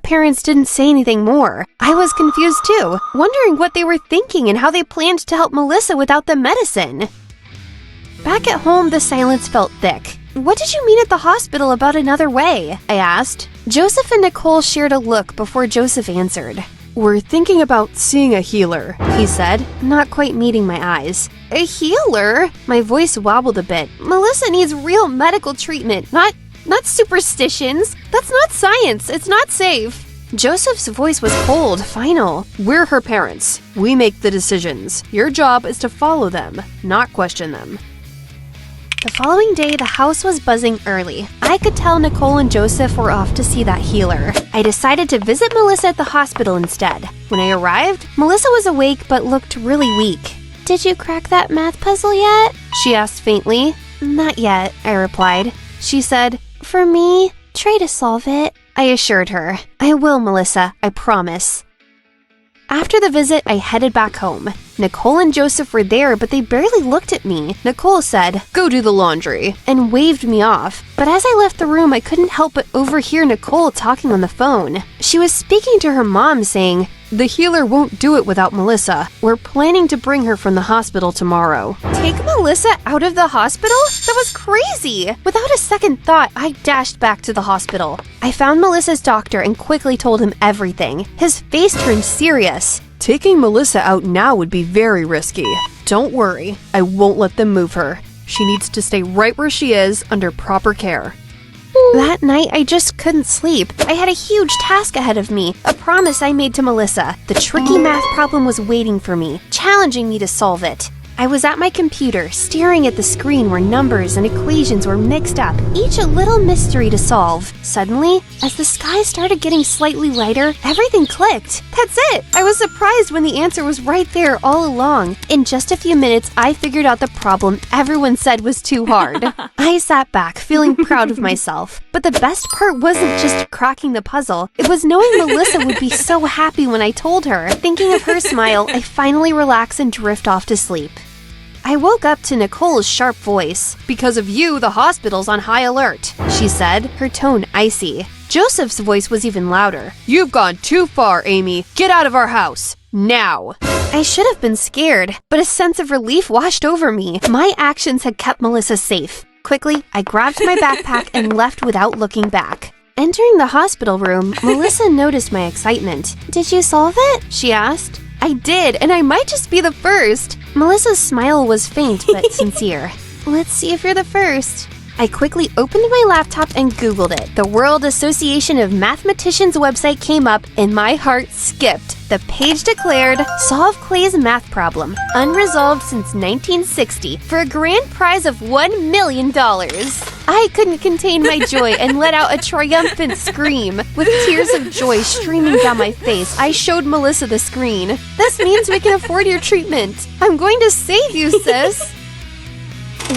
step-parents didn't say anything more. I was confused too, wondering what they were thinking and how they planned to help Melissa without the medicine. Back at home, the silence felt thick. "What did you mean at the hospital about another way?" I asked. Joseph and Nicole shared a look before Joseph answered. "We're thinking about seeing a healer," he said, not quite meeting my eyes. "A healer?" My voice wobbled a bit. "Melissa needs real medical treatment, not superstitions. That's not science. It's not safe." Joseph's voice was cold, final. "We're her parents. We make the decisions. Your job is to follow them, not question them." The following day, the house was buzzing early. I could tell Nicole and Joseph were off to see that healer. I decided to visit Melissa at the hospital instead. When I arrived, Melissa was awake but looked really weak. "Did you crack that math puzzle yet?" she asked faintly. "Not yet," I replied. She said, "For me, try to solve it." I assured her, "I will, Melissa, I promise." After the visit, I headed back home. Nicole and Joseph were there, but they barely looked at me. Nicole said, "Go do the laundry," and waved me off. But as I left the room, I couldn't help but overhear Nicole talking on the phone. She was speaking to her mom, saying, "The healer won't do it without Melissa. We're planning to bring her from the hospital tomorrow." "Take Melissa out of the hospital? That was crazy!" Without a second thought, I dashed back to the hospital. I found Melissa's doctor and quickly told him everything. His face turned serious. "Taking Melissa out now would be very risky. Don't worry, I won't let them move her. She needs to stay right where she is under proper care." That night, I just couldn't sleep. I had a huge task ahead of me, a promise I made to Melissa. The tricky math problem was waiting for me, challenging me to solve it. I was at my computer, staring at the screen where numbers and equations were mixed up, each a little mystery to solve. Suddenly, as the sky started getting slightly lighter, everything clicked. That's it! I was surprised when the answer was right there all along. In just a few minutes, I figured out the problem everyone said was too hard. I sat back, feeling proud of myself. But the best part wasn't just cracking the puzzle. It was knowing Melissa would be so happy when I told her. Thinking of her smile, I finally relax and drift off to sleep. I woke up to Nicole's sharp voice. "Because of you, the hospital's on high alert," she said, her tone icy. Joseph's voice was even louder. "You've gone too far, Amy. Get out of our house. Now." I should have been scared, but a sense of relief washed over me. My actions had kept Melissa safe. Quickly, I grabbed my backpack and left without looking back. Entering the hospital room, Melissa noticed my excitement. "Did you solve it?" she asked. "I did, and I might just be the first." Melissa's smile was faint but sincere. "Let's see if you're the first." I quickly opened my laptop and Googled it. The World Association of Mathematicians website came up and my heart skipped. The page declared, "Solve Clay's math problem, unresolved since 1960, for a grand prize of $1 million. I couldn't contain my joy and let out a triumphant scream. With tears of joy streaming down my face, I showed Melissa the screen. "This means we can afford your treatment. I'm going to save you, sis."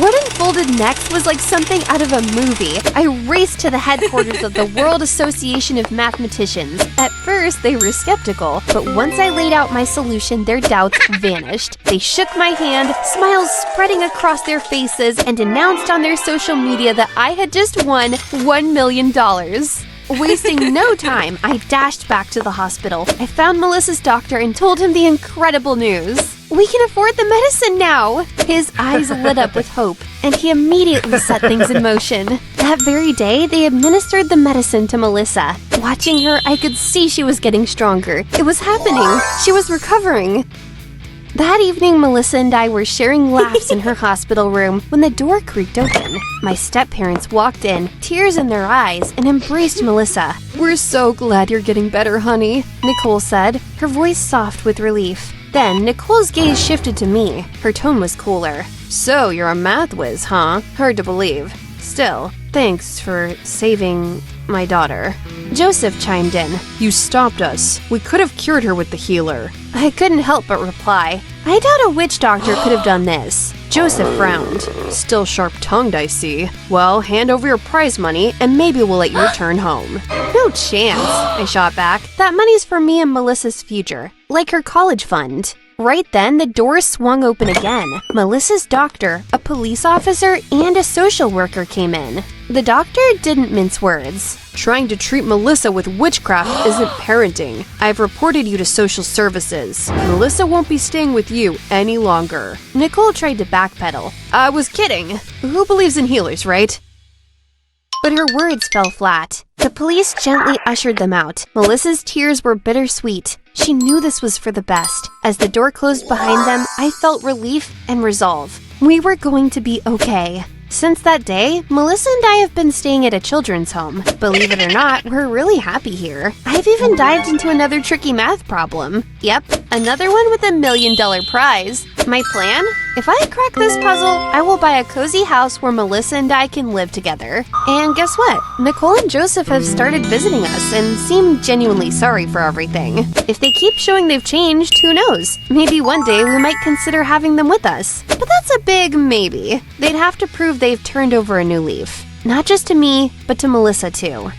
What unfolded next was like something out of a movie. I raced to the headquarters of the World Association of Mathematicians. At first, they were skeptical, but once I laid out my solution, their doubts vanished. They shook my hand, smiles spreading across their faces, and announced on their social media that I had just won $1 million. Wasting no time, I dashed back to the hospital. I found Melissa's doctor and told him the incredible news. "We can afford the medicine now!" His eyes lit up with hope, and he immediately set things in motion. That very day, they administered the medicine to Melissa. Watching her, I could see she was getting stronger. It was happening. She was recovering. That evening, Melissa and I were sharing laughs in her hospital room when the door creaked open. My step-parents walked in, tears in their eyes, and embraced Melissa. "We're so glad you're getting better, honey," Nicole said, her voice soft with relief. Then, Nicole's gaze shifted to me. Her tone was cooler. "So, you're a math whiz, huh? Hard to believe. Still, thanks for saving my daughter." Joseph chimed in. "You stopped us. We could have cured her with the healer." I couldn't help but reply. I doubt a witch doctor could have done this. Joseph frowned. "Still sharp-tongued, I see. Well, hand over your prize money, and maybe we'll let you return home." "No chance," I shot back. "That money's for me and Melissa's future, like her college fund." Right then, the door swung open again. Melissa's doctor, a police officer, and a social worker came in. The doctor didn't mince words. Trying to treat Melissa with witchcraft isn't parenting. I've reported you to social services. Melissa won't be staying with you any longer. Nicole tried to backpedal. I was kidding. Who believes in healers, right? But her words fell flat. The police gently ushered them out. Melissa's tears were bittersweet. She knew this was for the best. As the door closed behind them, I felt relief and resolve. We were going to be okay. Since that day, Melissa and I have been staying at a children's home. Believe it or not, we're really happy here. I've even dived into another tricky math problem. Yep, another one with $1 million prize. My plan? If I crack this puzzle, I will buy a cozy house where Melissa and I can live together. And guess what? Nicole and Joseph have started visiting us and seem genuinely sorry for everything. If they keep showing they've changed, who knows? Maybe one day we might consider having them with us. But that's a big maybe. They'd have to prove they've turned over a new leaf. Not just to me, but to Melissa too.